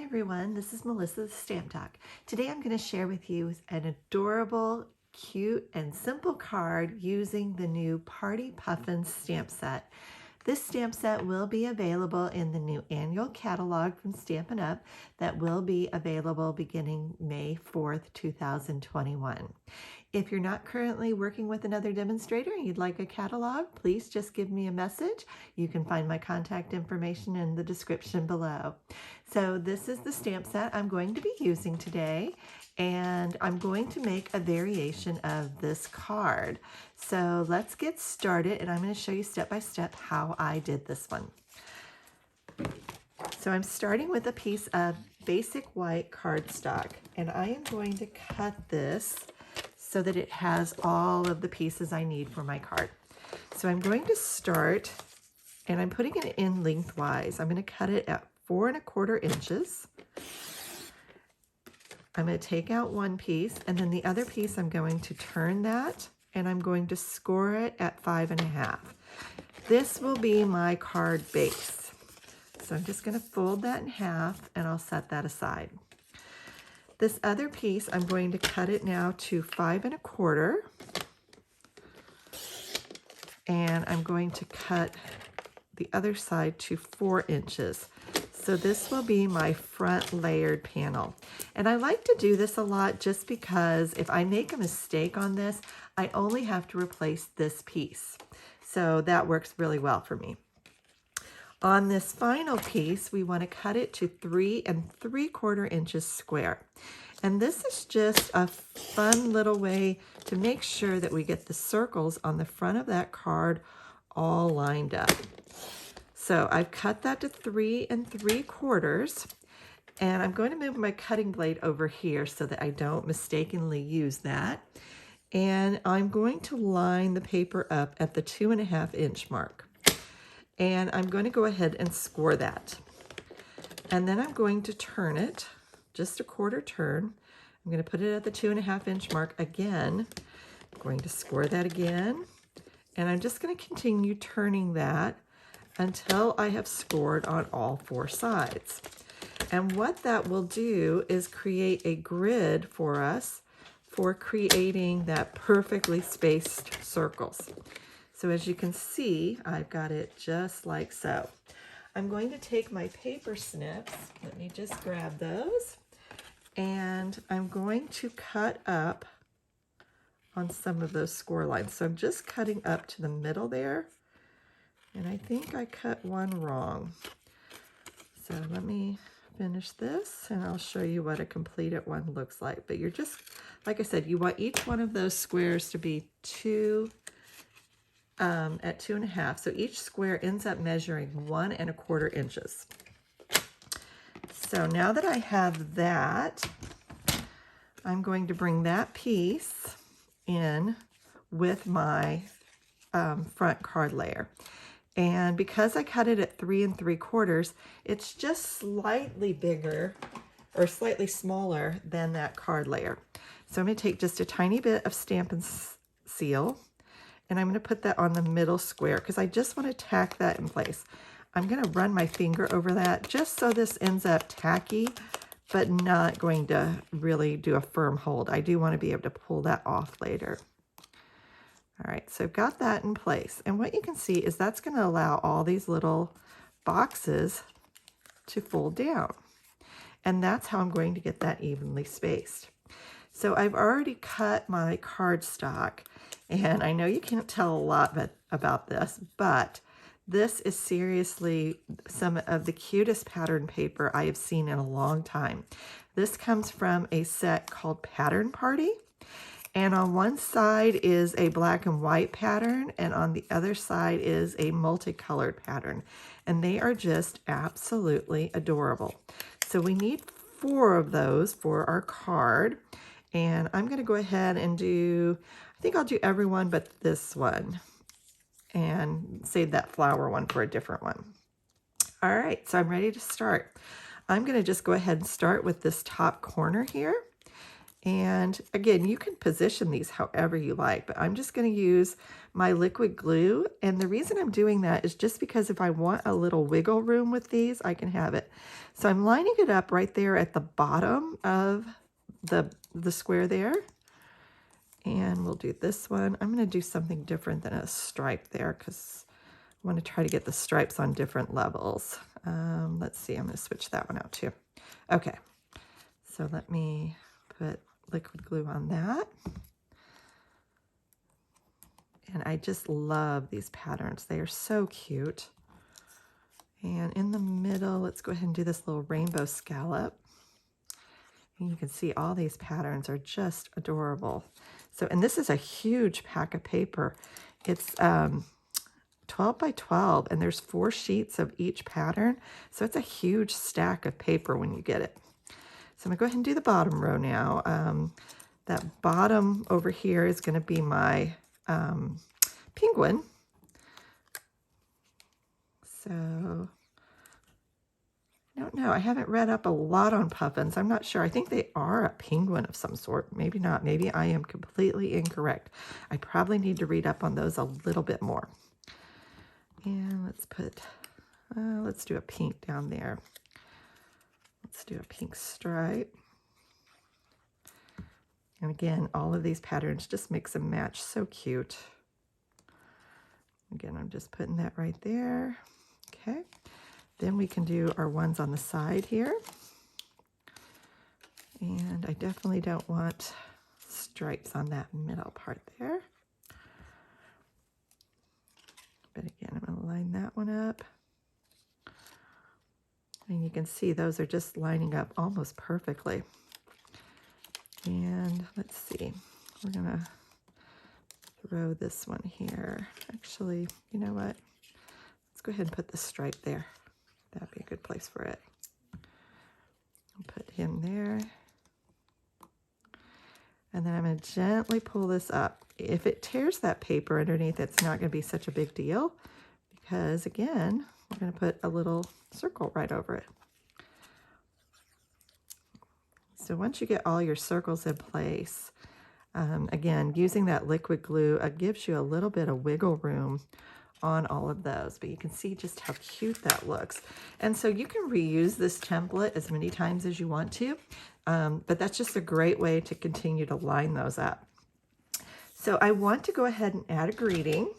everyone, this is Melissa with Stamp Talk. Today I'm going to share with you an adorable, cute, and simple card using the new Party Puffins stamp set. This stamp set will be available in the new annual catalog from Stampin' UP that will be available beginning May 4th, 2021. If you're not currently working with another demonstrator and you'd like a catalog, please just give me a message. You can find my contact information in the description below. So this is the stamp set I'm going to be using today, and I'm going to make a variation of this card. So let's get started, and I'm going to show you step by step how I did this one. So I'm starting with a piece of basic white cardstock, and I am going to cut this so that it has all of the pieces I need for my card. So I'm going to start, and I'm putting it in lengthwise. I'm going to cut it at 4 1/4 inches. I'm going to take out one piece, and then the other piece I'm going to turn that, and I'm going to score it at 5 1/2. This will be my card base. So I'm just going to fold that in half, and I'll set that aside. This other piece, I'm going to cut it now to 5 1/4, and I'm going to cut the other side to 4 inches. So this will be my front layered panel. And I like to do this a lot just because if I make a mistake on this, I only have to replace this piece. So that works really well for me. On this final piece, we want to cut it to 3 3/4 inches square. And this is just a fun little way to make sure that we get the circles on the front of that card all lined up. So I've cut that to 3 3/4, and I'm going to move my cutting blade over here so that I don't mistakenly use that. And I'm going to line the paper up at the 2 1/2 inch mark. And I'm going to go ahead and score that. And then I'm going to turn it, just a 1/4 turn. I'm going to put it at the 2 1/2 inch mark again. I'm going to score that again. And I'm just going to continue turning that until I have scored on all 4 sides. And what that will do is create a grid for us for creating that perfectly spaced circles. So as you can see, I've got it just like so. I'm going to take my paper snips, let me just grab those, and I'm going to cut up on some of those score lines. So I'm just cutting up to the middle there, and I think I cut one wrong. So let me finish this, and I'll show you what a completed one looks like. But you're just, like I said, you want each one of those squares to be at 2 1/2. So each square ends up measuring 1 1/4 inches. So now that I have that, I'm going to bring that piece in with my front card layer. And because I cut it at 3 3/4, it's just slightly bigger or slightly smaller than that card layer. So I'm going to take just a tiny bit of Stampin' Seal, and I'm going to put that on the middle square because I just want to tack that in place. I'm going to run my finger over that just so this ends up tacky, but not going to really do a firm hold. I do want to be able to pull that off later. All right, so I've got that in place. And what you can see is that's going to allow all these little boxes to fold down. And that's how I'm going to get that evenly spaced. So I've already cut my cardstock, and I know you can't tell a lot about this, but this is seriously some of the cutest pattern paper I have seen in a long time. This comes from a set called Pattern Party, and on one side is a black and white pattern, and on the other side is a multicolored pattern, and they are just absolutely adorable. So we need 4 of those for our card. And I'm going to go ahead and do, I think I'll do every one but this one, and save that flower one for a different one. All right, so I'm ready to start. I'm going to just go ahead and start with this top corner here. And again, you can position these however you like, but I'm just going to use my liquid glue. And the reason I'm doing that is just because if I want a little wiggle room with these, I can have it. So I'm lining it up right there at the bottom of the square there. And we'll do this one. I'm going to do something different than a stripe there because I want to try to get the stripes on different levels. Let's see, I'm going to switch that one out too. Okay, so let me put liquid glue on that. And I just love these patterns. They are so cute. And in the middle, let's go ahead and do this little rainbow scallop. And you can see all these patterns are just adorable. So, and this is a huge pack of paper. It's 12 by 12, and there's 4 sheets of each pattern. So it's a huge stack of paper when you get it. So I'm gonna go ahead and do the bottom row now. That bottom over here is gonna be my penguin. So I don't know. I haven't read up a lot on puffins. I'm not sure. I think they are a penguin of some sort. Maybe not. Maybe I am completely incorrect. I probably need to read up on those a little bit more. And let's put, let's do a pink down there. Let's do a pink stripe. And again, all of these patterns just mix and match. So cute. Again, I'm just putting that right there. Okay. Then we can do our ones on the side here. And I definitely don't want stripes on that middle part there. But again, I'm going to line that one up. And you can see those are just lining up almost perfectly. And let's see, we're going to throw this one here. Actually, you know what? Let's go ahead and put the stripe there. That'd be a good place for it. I'll put him there. And then I'm going to gently pull this up. If it tears that paper underneath, it's not going to be such a big deal because, again, we're going to put a little circle right over it. So once you get all your circles in place, again, using that liquid glue gives you a little bit of wiggle room on all of those, but you can see just how cute that looks. And so you can reuse this template as many times as you want to, but that's just a great way to continue to line those up. So I want to go ahead and add a greeting.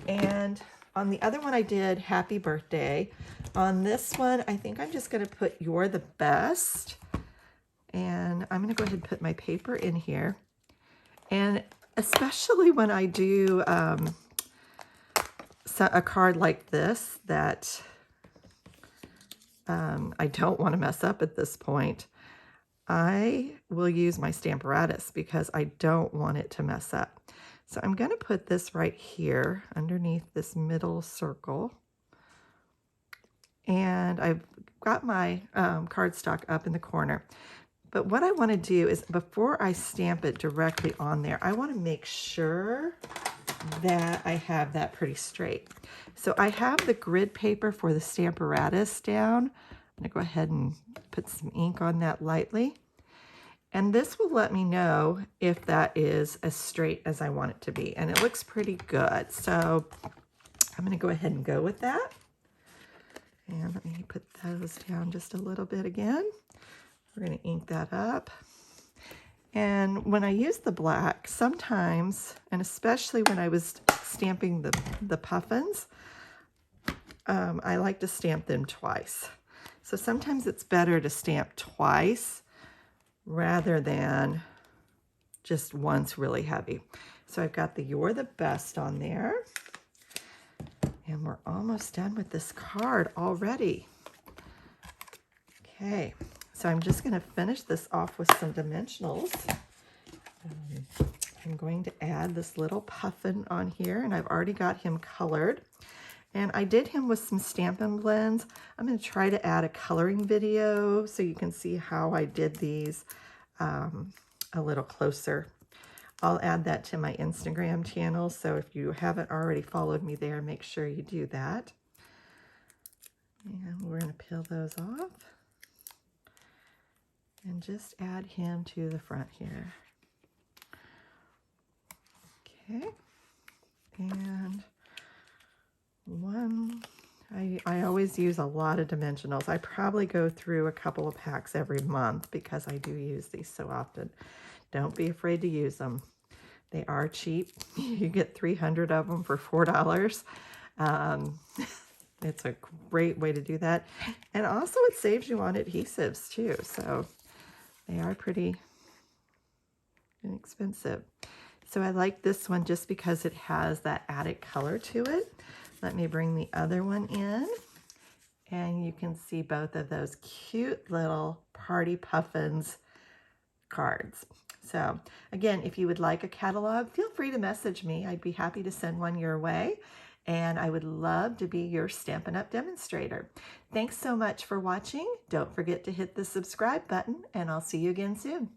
And on the other one I did happy birthday. On this one, I think I'm just gonna put you're the best. And I'm gonna go ahead and put my paper in here. And especially when I do a card like this that I don't want to mess up at this point, I will use my Stamparatus because I don't want it to mess up. So I'm going to put this right here underneath this middle circle. And I've got my cardstock up in the corner. But what I want to do is before I stamp it directly on there, I want to make sure that I have that pretty straight. So I have the grid paper for the Stamparatus down. I'm going to go ahead and put some ink on that lightly. And this will let me know if that is as straight as I want it to be. And it looks pretty good. So I'm going to go ahead and go with that. And let me put those down just a little bit again. We're going to ink that up. And when I use the black, sometimes, and especially when I was stamping the puffins, I like to stamp them twice. So sometimes it's better to stamp twice rather than just once really heavy. So I've got the you're the best on there. And we're almost done with this card already. Okay. So I'm just going to finish this off with some dimensionals. I'm going to add this little puffin on here, and I've already got him colored. And I did him with some Stampin' Blends. I'm going to try to add a coloring video so you can see how I did these a little closer. I'll add that to my Instagram channel, so if you haven't already followed me there, make sure you do that. And we're going to peel those off. and just add him to the front here. Okay, and one, I always use a lot of dimensionals. I probably go through a couple of packs every month because I do use these so often. Don't be afraid to use them. They are cheap. You get 300 of them for $4. It's a great way to do that. And also it saves you on adhesives too. So they are pretty inexpensive. So I like this one just because it has that added color to it. Let me bring the other one in. And you can see both of those cute little Party Puffins cards. So again, if you would like a catalog, feel free to message me. I'd be happy to send one your way. And I would love to be your Stampin' Up! Demonstrator. Thanks so much for watching. Don't forget to hit the subscribe button, and I'll see you again soon.